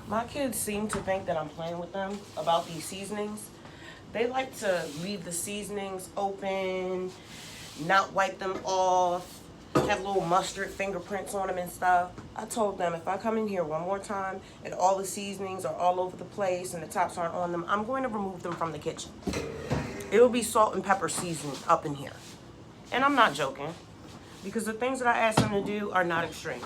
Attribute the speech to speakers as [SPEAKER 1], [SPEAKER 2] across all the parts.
[SPEAKER 1] My kids seem to think that I'm playing with them about these seasonings. They like to leave the seasonings open, not wipe them off, have little mustard fingerprints on them and stuff. I told them if I come in here one more time and all the seasonings are all over the place and the tops aren't on them, I'm going to remove them from the kitchen. It will be salt and pepper seasoned up in here. And I'm not joking, because the things that I ask them to do are not extreme.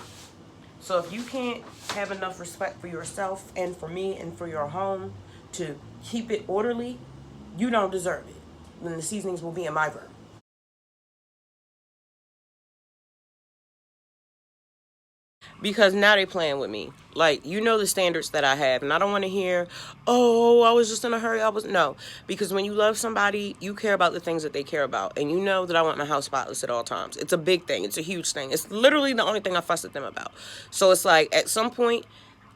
[SPEAKER 1] So if you can't have enough respect for yourself and for me and for your home to keep it orderly, you don't deserve it. Then the seasonings will be in my room. Because now they playing with me. Like, you know the standards that I have, and I don't want to hear, oh, I was just in a hurry. No. Because when you love somebody, you care about the things that they care about. And you know that I want my house spotless at all times. It's a big thing. It's a huge thing. It's literally the only thing I fuss at them about. So it's like, at some point,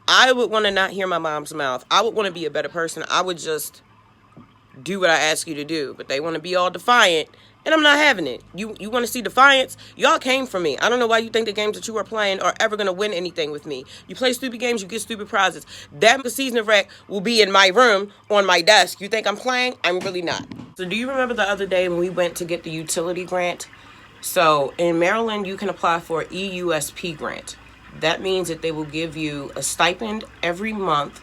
[SPEAKER 1] I would want to not hear my mom's mouth. I would want to be a better person. I would just do what I ask you to do. But they want to be all defiant, and I'm not having it. You want to see defiance? Y'all came for me. I don't know why you think the games that you are playing are ever going to win anything with me. You play stupid games, you get stupid prizes. That season of wreck will be in my room on my desk. You think I'm playing? I'm really not. So do you remember the other day when we went to get the utility grant? So in Maryland, you can apply for an EUSP grant. That means that they will give you a stipend every month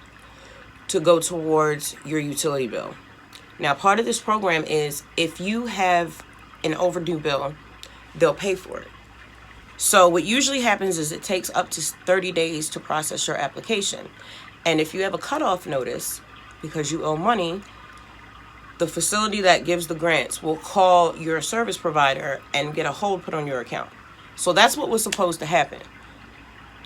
[SPEAKER 1] to go towards your utility bill. Now, part of this program is if you have an overdue bill, they'll pay for it. So what usually happens is it takes up to 30 days to process your application. And if you have a cutoff notice because you owe money, the facility that gives the grants will call your service provider and get a hold put on your account. So that's what was supposed to happen.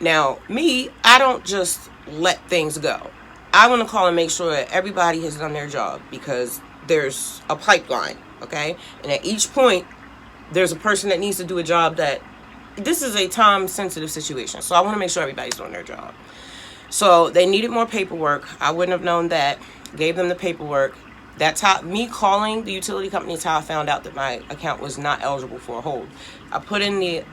[SPEAKER 1] Now, me, I don't just let things go. I want to call and make sure that everybody has done their job, because there's a pipeline, okay? And at each point, there's a person that needs to do a job that, this is a time-sensitive situation. So I want to make sure everybody's doing their job. So they needed more paperwork. I wouldn't have known that. Gave them the paperwork. That's how, me calling the utility company is how I found out that my account was not eligible for a hold. I put in the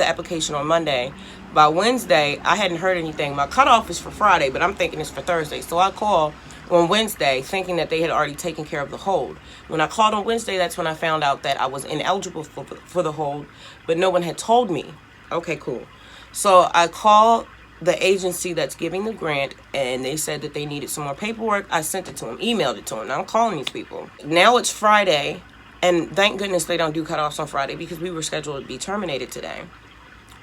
[SPEAKER 1] application on Monday. By Wednesday, I hadn't heard anything. My cutoff is for Friday, but I'm thinking it's for Thursday. So I call on Wednesday thinking that they had already taken care of the hold. When I called on Wednesday, that's when I found out that I was ineligible for the hold, but no one had told me. Okay, cool. So I called the agency that's giving the grant, and they said that they needed some more paperwork. I sent it to them, emailed it to them. Now I'm calling these people. Now it's Friday, and thank goodness they don't do cutoffs on Friday, because we were scheduled to be terminated today.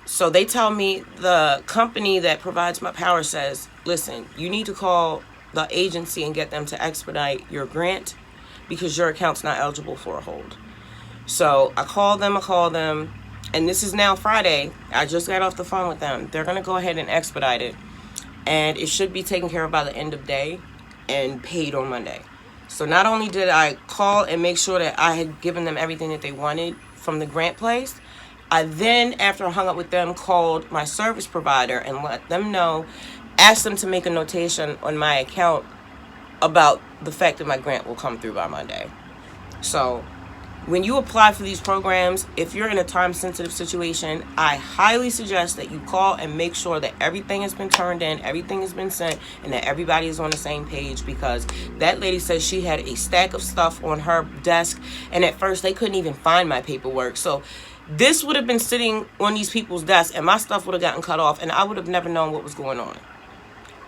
[SPEAKER 1] So they tell me the company that provides my power says, listen, you need to call the agency and get them to expedite your grant because your account's not eligible for a hold. So I called them, and this is now Friday. I just got off the phone with them. They're going to go ahead and expedite it, and it should be taken care of by the end of day and paid on Monday. So not only did I call and make sure that I had given them everything that they wanted from the grant place, I then, after I hung up with them, called my service provider and let them know, asked them to make a notation on my account about the fact that my grant will come through by Monday. So when you apply for these programs, if you're in a time-sensitive situation, I highly suggest that you call and make sure that everything has been turned in, everything has been sent, and that everybody is on the same page, because that lady says she had a stack of stuff on her desk, and at first they couldn't even find my paperwork. So this would have been sitting on these people's desks, and my stuff would have gotten cut off, and I would have never known what was going on.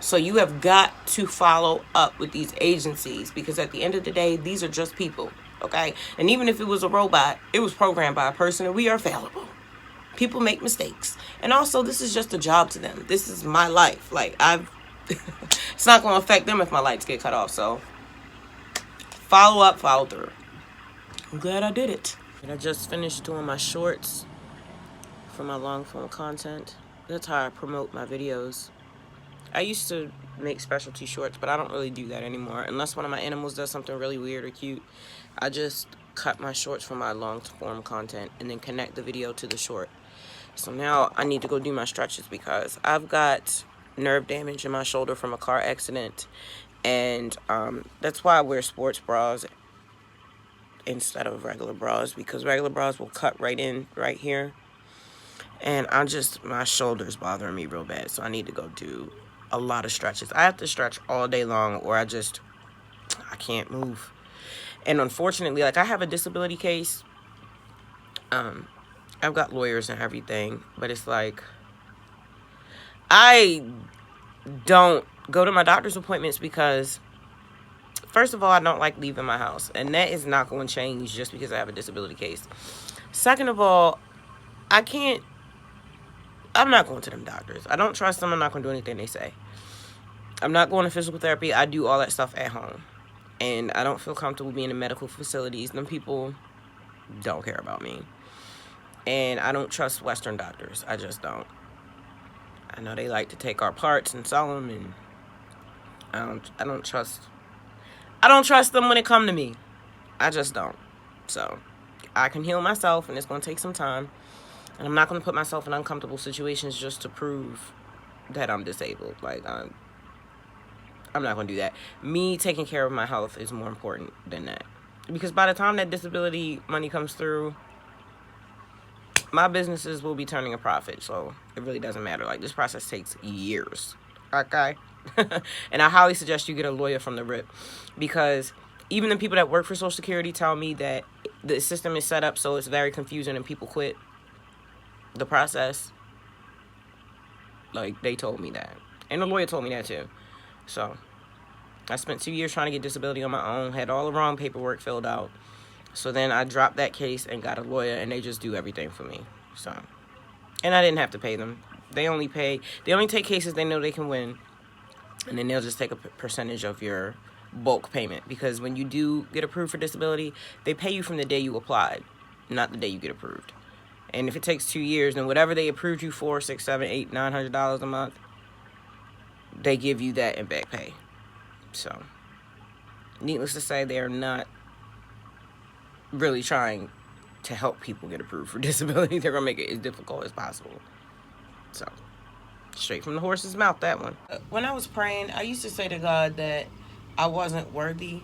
[SPEAKER 1] So you have got to follow up with these agencies, because at the end of the day, these are just people, okay? And even if it was a robot, it was programmed by a person, and we are fallible. People make mistakes. And also, this is just a job to them. This is my life. Like, it's not going to affect them if my lights get cut off. So follow up, follow through. I'm glad I did it. And I just finished doing my shorts for my long form content. That's how I promote my videos. I used to make specialty shorts, but I don't really do that anymore. Unless one of my animals does something really weird or cute, I just cut my shorts for my long form content and then connect the video to the short. So now I need to go do my stretches, because I've got nerve damage in my shoulder from a car accident. And that's why I wear sports bras instead of regular bras, because regular bras will cut right in right here, and my shoulder's bothering me real bad, so I need to go do a lot of stretches. I have to stretch all day long or I can't move. And unfortunately, like I have a disability case. I've got lawyers and everything, but it's like I don't go to my doctor's appointments because first of all, I don't like leaving my house, and that is not going to change just because I have a disability case. Second of all, I'm not going to them doctors. I don't trust them. I'm not going to do anything they say. I'm not going to physical therapy. I do all that stuff at home. And I don't feel comfortable being in medical facilities. Them people don't care about me. And I don't trust Western doctors. I just don't. I know they like to take our parts and sell them, and I don't trust them when it come to me. I just don't. So I can heal myself, and it's going to take some time. And I'm not going to put myself in uncomfortable situations just to prove that I'm disabled. Like, I'm not going to do that. Me taking care of my health is more important than that. Because by the time that disability money comes through, my businesses will be turning a profit. So it really doesn't matter. Like, this process takes years. Okay? And I highly suggest you get a lawyer from the rip. Because even the people that work for Social Security tell me that the system is set up so it's very confusing and people quit the process. Like, they told me that. And the lawyer told me that too. So I spent 2 years trying to get disability on my own, had all the wrong paperwork filled out. So then I dropped that case and got a lawyer, and they just do everything for me. So, and I didn't have to pay them. They only take cases they know they can win, and then they'll just take a percentage of your bulk payment. Because when you do get approved for disability, they pay you from the day you applied, not the day you get approved. And if it takes 2 years, then whatever they approved you for, $600, $700, $800, $900 a month, they give you that in back pay. So, needless to say, they're not really trying to help people get approved for disability. They're going to make it as difficult as possible. So, straight from the horse's mouth, that one. When I was praying, I used to say to God that I wasn't worthy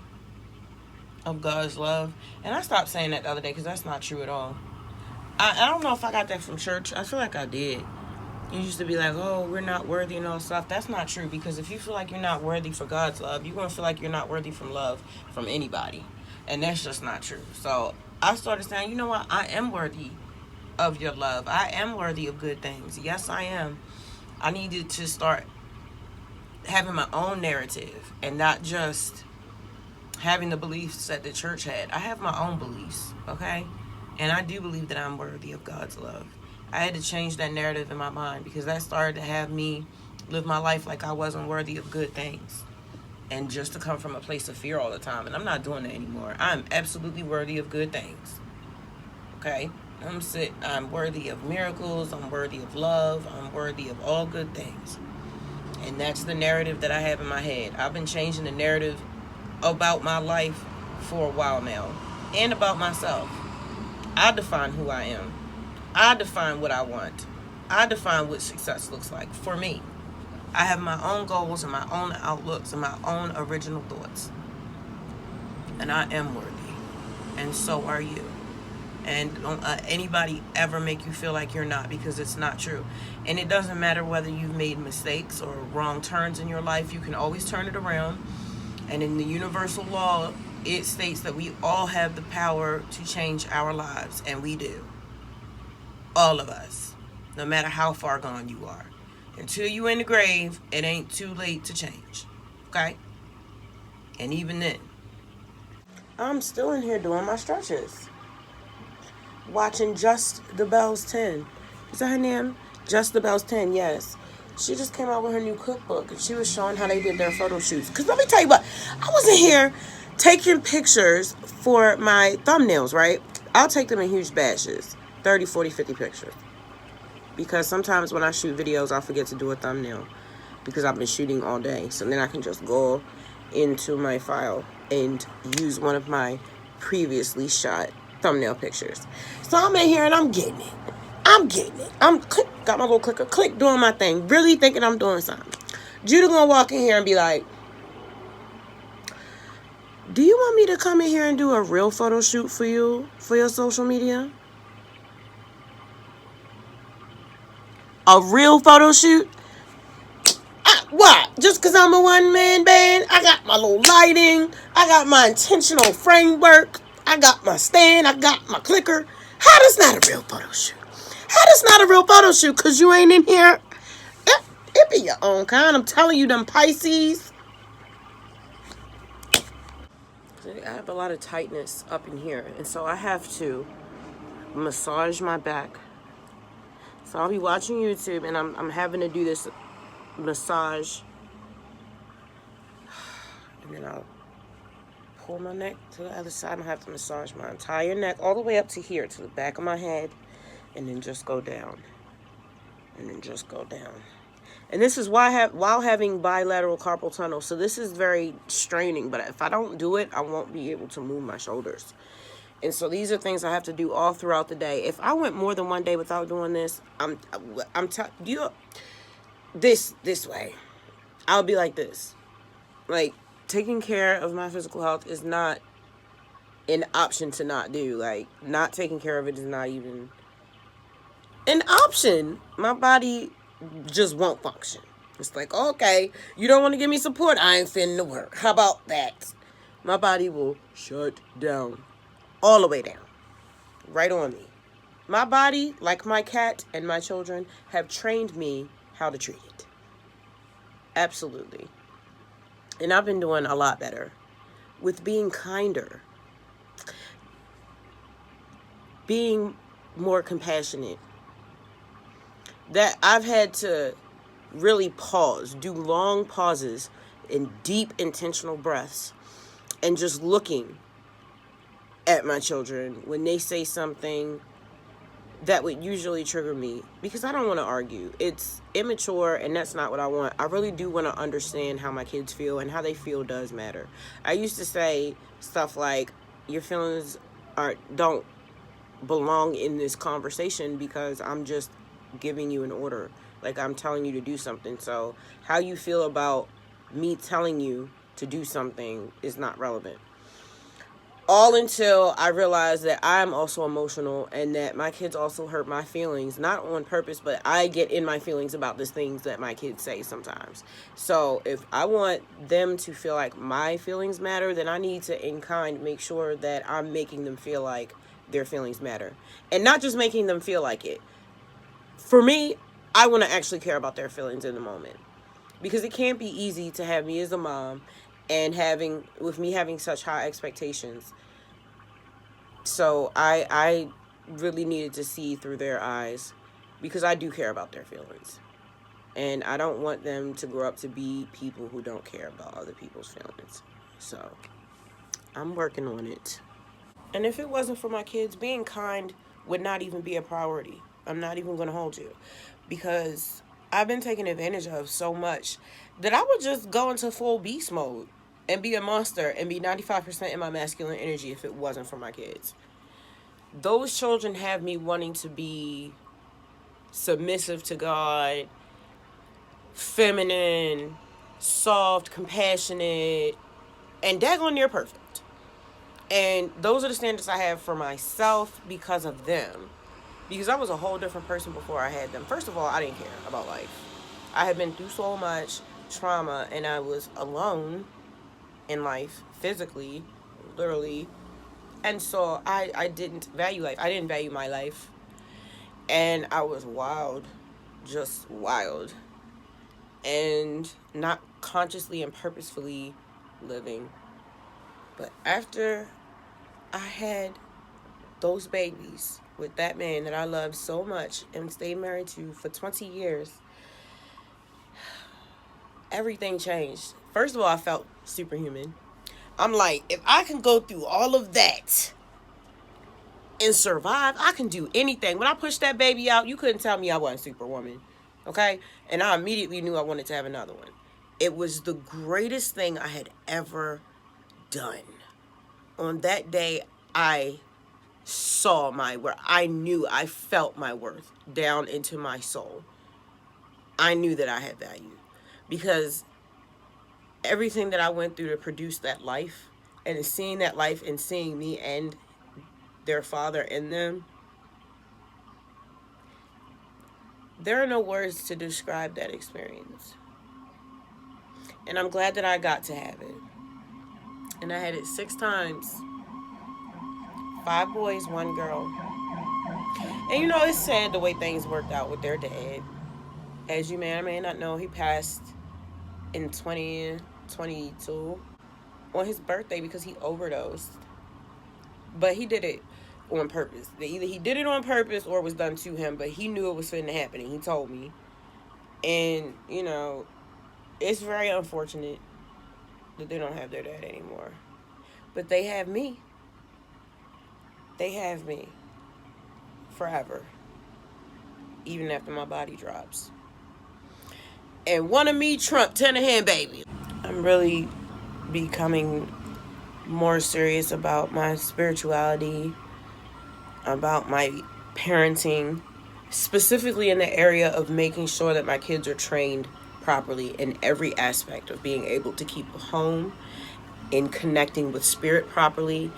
[SPEAKER 1] of God's love. And I stopped saying that the other day because that's not true at all. I don't know if I got that from church. I feel like I did. You used to be like, oh, we're not worthy and all stuff. That's not true, because if you feel like you're not worthy for God's love, you're going to feel like you're not worthy from love from anybody. And that's just not true. So I started saying, you know what? I am worthy of your love. I am worthy of good things. Yes, I am. I needed to start having my own narrative and not just having the beliefs that the church had. I have my own beliefs, okay? And I do believe that I'm worthy of God's love. I had to change that narrative in my mind, because that started to have me live my life like I wasn't worthy of good things. And just to come from a place of fear all the time. And I'm not doing that anymore. I'm absolutely worthy of good things. Okay? I'm worthy of miracles. I'm worthy of love. I'm worthy of all good things. And that's the narrative that I have in my head. I've been changing the narrative about my life for a while now. And about myself. I define who I am. I define what I want. I define what success looks like for me. I have my own goals and my own outlooks and my own original thoughts. And I am worthy. And so are you. And don't let anybody ever make you feel like you're not, because it's not true. And it doesn't matter whether you've made mistakes or wrong turns in your life. You can always turn it around. And in the universal law, it states that we all have the power to change our lives. And we do. All of us. No matter how far gone you are. Until you in the grave, it ain't too late to change. Okay? And even then, I'm still in here doing my stretches. Watching Just the Bells 10. Is that her name? Just the Bells 10, yes. She just came out with her new cookbook, and she was showing how they did their photo shoots. Because let me tell you what, I wasn't here taking pictures for my thumbnails, right? I'll take them in huge batches. 30, 40, 50 pictures. Because sometimes when I shoot videos, I'll forget to do a thumbnail. Because I've been shooting all day. So then I can just go into my file and use one of my previously shot thumbnail pictures. So I'm in here and I'm getting it. Got my little clicker, click, doing my thing. Really thinking I'm doing something. Judah gonna walk in here and be like, do you want me to come in here and do a real photo shoot for you, for your social media? A real photo shoot? Why? Just because I'm a one-man band? I got my little lighting. I got my intentional framework. I got my stand. I got my clicker. How does not a real photo shoot? How does not a real photo shoot? Because you ain't in here. It be your own kind. I'm telling you, them Pisces. I have a lot of tightness up in here. And so I have to massage my back. So I'll be watching YouTube and I'm having to do this massage. And then I'll pull my neck to the other side and I have to massage my entire neck all the way up to here, to the back of my head. And then just go down. And then just go down. And this is why while having bilateral carpal tunnel. So this is very straining. But if I don't do it, I won't be able to move my shoulders. And so these are things I have to do all throughout the day. If I went more than one day without doing this, this way, I'll be like this. Like, taking care of my physical health is not an option to not do. Like, not taking care of it is not even an option. My body just won't function. It's like, okay, you don't want to give me support, I ain't finna work. How about that? My body will shut down. All the way down. Right on me. My body, like my cat and my children, have trained me how to treat it. Absolutely. And I've been doing a lot better with being kinder, being more compassionate. That I've had to really pause, do long pauses in deep intentional breaths, and just looking at my children when they say something that would usually trigger me, because I don't want to argue. It's immature and that's not what I want. I really do want to understand how my kids feel, and how they feel does matter. I used to say stuff like, your feelings don't belong in this conversation because I'm just giving you an order. Like, I'm telling you to do something. So how you feel about me telling you to do something is not relevant. All until I realized that I'm also emotional and that my kids also hurt my feelings, not on purpose, but I get in my feelings about these things that my kids say sometimes. So if I want them to feel like my feelings matter, then I need to, in kind, make sure that I'm making them feel like their feelings matter. And not just making them feel like it. For me, I want to actually care about their feelings in the moment. Because it can't be easy to have me as a mom and having such high expectations. So I really needed to see through their eyes, because I do care about their feelings. And I don't want them to grow up to be people who don't care about other people's feelings. So I'm working on it. And if it wasn't for my kids, being kind would not even be a priority. I'm not even going to hold you. Because I've been taken advantage of so much that I would just go into full beast mode and be a monster and be 95% in my masculine energy if it wasn't for my kids. Those children have me wanting to be submissive to God, feminine, soft, compassionate, and daggone near perfect. And those are the standards I have for myself because of them. Because I was a whole different person before I had them. First of all, I didn't care about life. I had been through so much trauma, and I was alone in life, physically, literally. And so I didn't value life. I didn't value my life. And I was wild, just wild. And not consciously and purposefully living. But after I had those babies with that man that I loved so much and stayed married to for 20 years, everything changed. First of all, I felt superhuman. I'm like, if I can go through all of that and survive, I can do anything. When I pushed that baby out, you couldn't tell me I wasn't Superwoman. Okay? And I immediately knew I wanted to have another one. It was the greatest thing I had ever done. On that day, I saw I knew, I felt my worth down into my soul. I knew that I had value. Because everything that I went through to produce that life, and seeing that life and seeing me and their father in them, there are no words to describe that experience. And I'm glad that I got to have it. And I had it 6 times. 5 boys, 1 girl. And you know, it's sad the way things worked out with their dad. As you may or may not know, he passed in 2022 on his birthday because he overdosed. But he did it on purpose. Either he did it on purpose or it was done to him, but he knew it was finna happen and he told me. And, you know, it's very unfortunate that they don't have their dad anymore. But they have me. They have me. Forever. Even after my body drops. And one of me, Trump, 10 of him, baby. I'm really becoming more serious about my spirituality, about my parenting, specifically in the area of making sure that my kids are trained properly in every aspect of being able to keep a home, in connecting with spirit properly,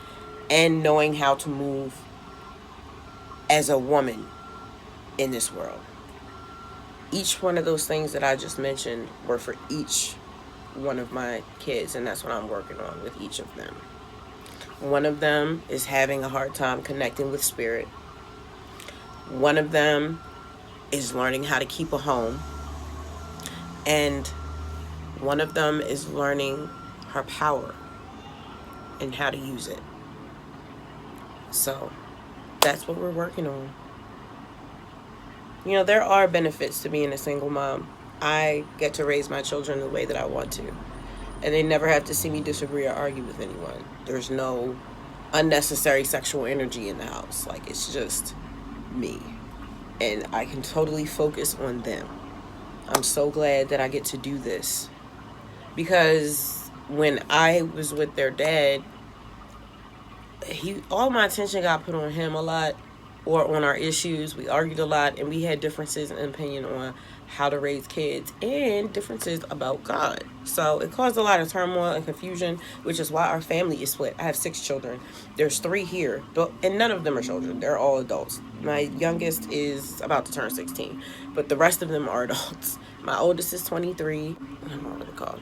[SPEAKER 1] and knowing how to move as a woman in this world. Each one of those things that I just mentioned were for each one of my kids, and that's what I'm working on with each of them. One of them is having a hard time connecting with spirit. One of them is learning how to keep a home. And one of them is learning her power and how to use it. So that's what we're working on. You know, there are benefits to being a single mom. I get to raise my children the way that I want to. And they never have to see me disagree or argue with anyone. There's no unnecessary sexual energy in the house. Like, it's just me. And I can totally focus on them. I'm so glad that I get to do this. Because when I was with their dad, all my attention got put on him a lot, or on our issues. We argued a lot, and we had differences in opinion on how to raise kids and differences about God. So it caused a lot of turmoil and confusion, which is why our family is split. I have 6 children. There's 3 here, and none of them are children. They're all adults. My youngest is about to turn 16, but the rest of them are adults. My oldest is 23. I don't know what it's called.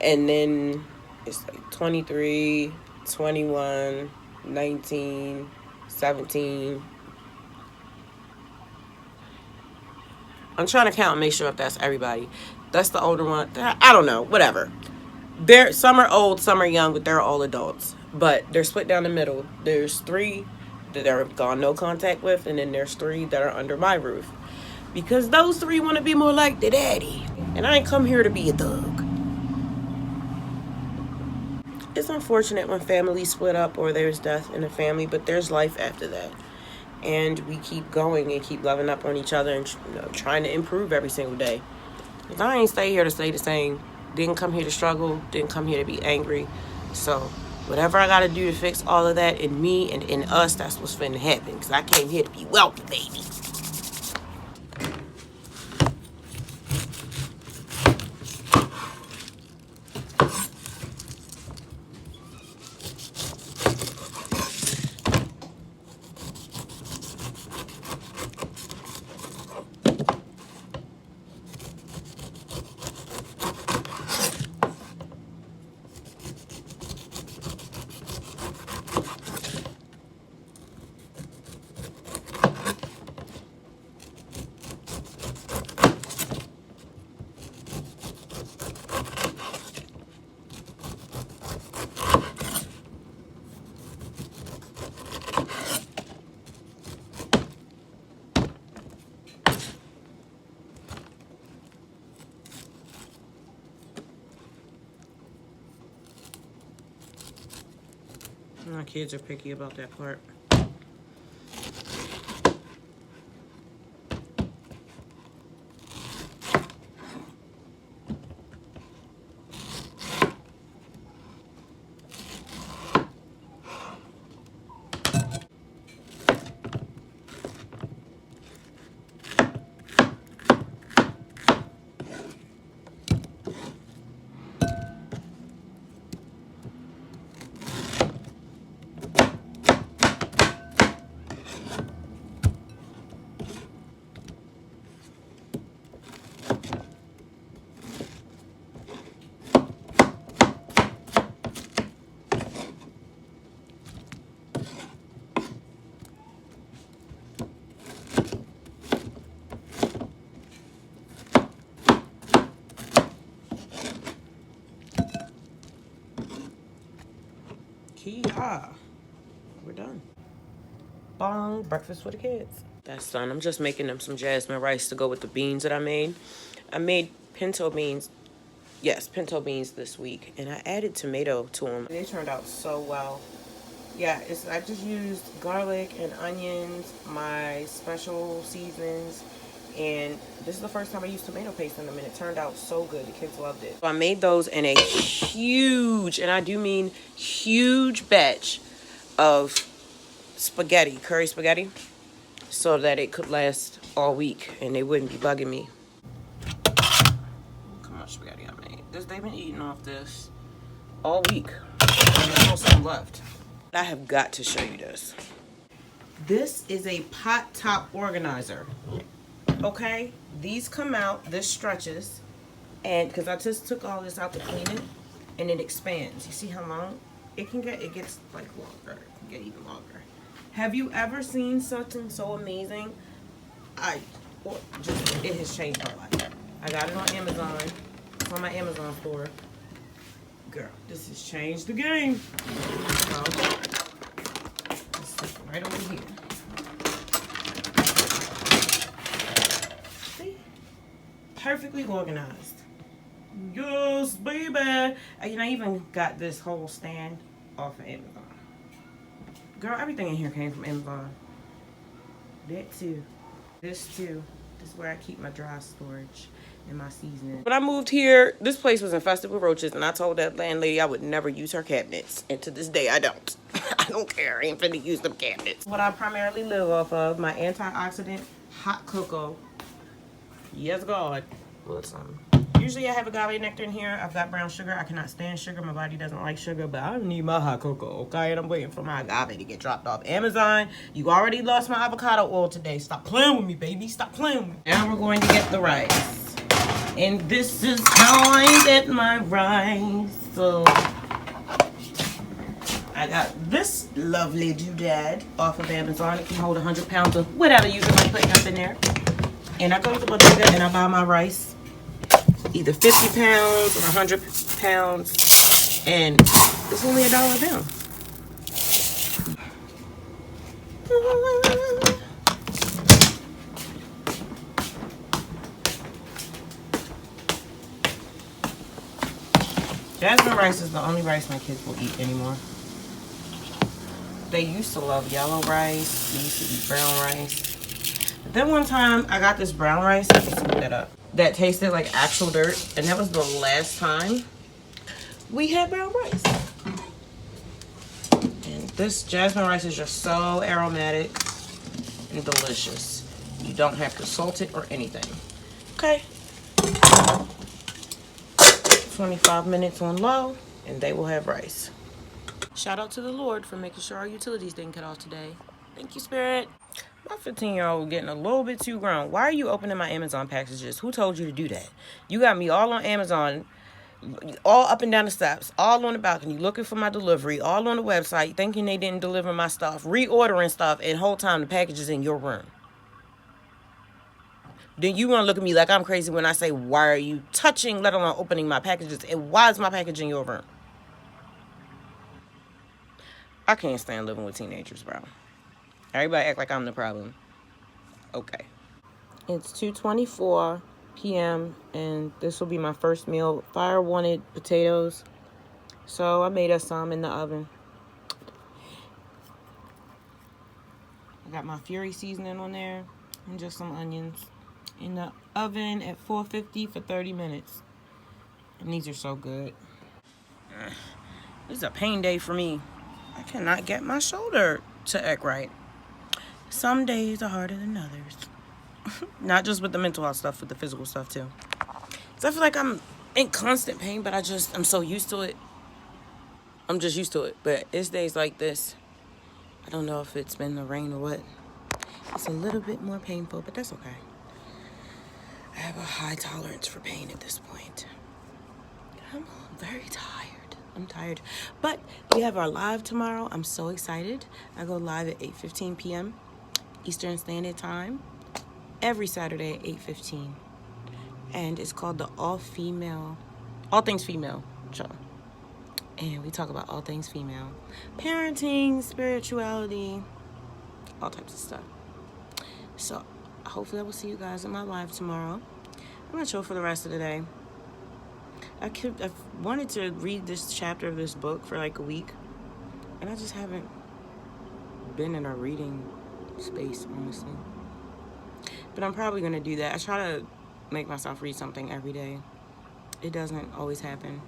[SPEAKER 1] And then it's like 23, 21, 19, 17. I'm trying to count and make sure if that's everybody. That's the older one. I don't know. Whatever. Some are old, some are young, but they're all adults. But they're split down the middle. There's 3 that I've gone no contact with, and then there's 3 that are under my roof. Because those 3 want to be more like the daddy. And I ain't come here to be a thug. It's unfortunate when families split up or there's death in a family, but there's life after that. And we keep going and keep loving up on each other and trying to improve every single day. Because I ain't stay here to stay the same. Didn't come here to struggle. Didn't come here to be angry. So whatever I got to do to fix all of that in me and in us, that's what's finna happen. Because I came here to be wealthy, baby. My kids are picky about that part. Kia. We're done. Bong, breakfast for the kids. That's done. I'm just making them some jasmine rice to go with the beans that I made. I made pinto beans. Yes, pinto beans this week. And I added tomato to them. They turned out so well. Yeah, I just used garlic and onions, my special seasonings, and this is the first time I used tomato paste in them, and it turned out so good. The kids loved it. So I made those in a huge, and I do mean huge, batch of spaghetti, curry spaghetti, so that it could last all week and they wouldn't be bugging me. Look how much spaghetti I made. They've been eating off this all week, and there's still some left. I have got to show you this. This is a pot top organizer. Okay, these come out, this stretches, and because I just took all this out to clean it, and it expands. You see how long it can get? It gets like longer. It can get even longer. Have you ever seen something so amazing? It has changed my life. I got it on Amazon. It's on my Amazon store. Girl, this has changed the game. So, let's stick it right over here. See? Perfectly organized. Yes, baby. And I even got this whole stand off of Amazon. Girl, everything in here came from Amazon. That too. This too. This is where I keep my dry storage and my seasoning. When I moved here, this place was infested with roaches, and I told that landlady I would never use her cabinets. And to this day, I don't. I don't care. I ain't finna use them cabinets. What I primarily live off of, my antioxidant hot cocoa. Yes, God. Listen. Usually I have agave nectar in here. I've got brown sugar. I cannot stand sugar. My body doesn't like sugar, but I need my hot cocoa, okay? And I'm waiting for my agave to get dropped off Amazon. You already lost my avocado oil today. Stop playing with me, baby. Stop playing with me. Now we're going to get the rice. And this is how I get my rice. So I got this lovely doodad off of Amazon. It can hold 100 pounds of whatever you can put up in there. And I go to the bodega and I buy my rice. Either 50 pounds or 100 pounds, and it's only $1 a pound. Jasmine rice is the only rice my kids will eat anymore. They used to love yellow rice. They used to eat brown rice. But then one time I got this brown rice. Let me scoop that up. That tasted like actual dirt, and that was the last time we had brown rice. And this jasmine rice is just so aromatic and delicious. You don't have to salt it or anything. Okay. 25 minutes on low, and they will have rice. Shout out to the Lord for making sure our utilities didn't cut off today. Thank you, Spirit. My 15-year-old getting a little bit too grown. Why are you opening my Amazon packages? Who told you to do that? You got me all on Amazon, all up and down the steps, all on the balcony, looking for my delivery, all on the website, thinking they didn't deliver my stuff, reordering stuff, and whole time the package is in your room. Then you want to look at me like I'm crazy when I say, why are you touching, let alone opening my packages, and why is my package in your room? I can't stand living with teenagers, bro. Everybody act like I'm the problem. Okay. It's 2:24 p.m. and this will be my first meal. Fire wanted potatoes, so I made us some in the oven. I got my Fury seasoning on there and just some onions in the oven at 450 for 30 minutes. And these are so good. This is a pain day for me. I cannot get my shoulder to act right. Some days are harder than others. Not just with the mental health stuff, with the physical stuff too. So I feel like I'm in constant pain, but I'm so used to it. I'm just used to it. But it's days like this. I don't know if it's been the rain or what. It's a little bit more painful, but that's okay. I have a high tolerance for pain at this point. I'm very tired. I'm tired. But we have our live tomorrow. I'm so excited. I go live at 8:15 p.m. Eastern Standard Time. Every Saturday at 8:15. And it's called the All Things Female show. And we talk about all things female. Parenting, spirituality, all types of stuff. So hopefully I will see you guys in my live tomorrow. I'm going to chill for the rest of the day. I wanted to read this chapter of this book for like a week. And I just haven't been in a reading space, honestly. But I'm probably going to do that. I try to make myself read something every day. It doesn't always happen.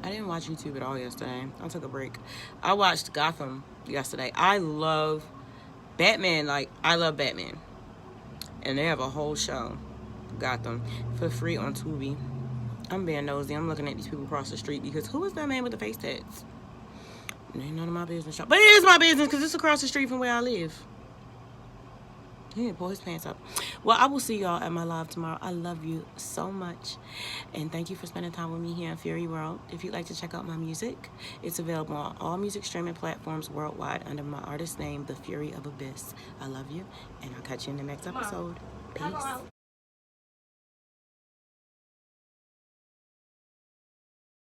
[SPEAKER 1] I didn't watch YouTube at all yesterday. I took a break. I watched Gotham yesterday. I love Batman. Like, I love Batman. And they have a whole show, Gotham, for free on Tubi. I'm being nosy. I'm looking at these people across the street because who is that man with the face tats? It ain't none of my business. But it is my business because it's across the street from where I live. He didn't pull his pants up. Well, I will see y'all at my live tomorrow. I love you so much. And thank you for spending time with me here in Fury World. If you'd like to check out my music, it's available on all music streaming platforms worldwide under my artist name, The Fury of Abyss. I love you, and I'll catch you in the next episode. Peace.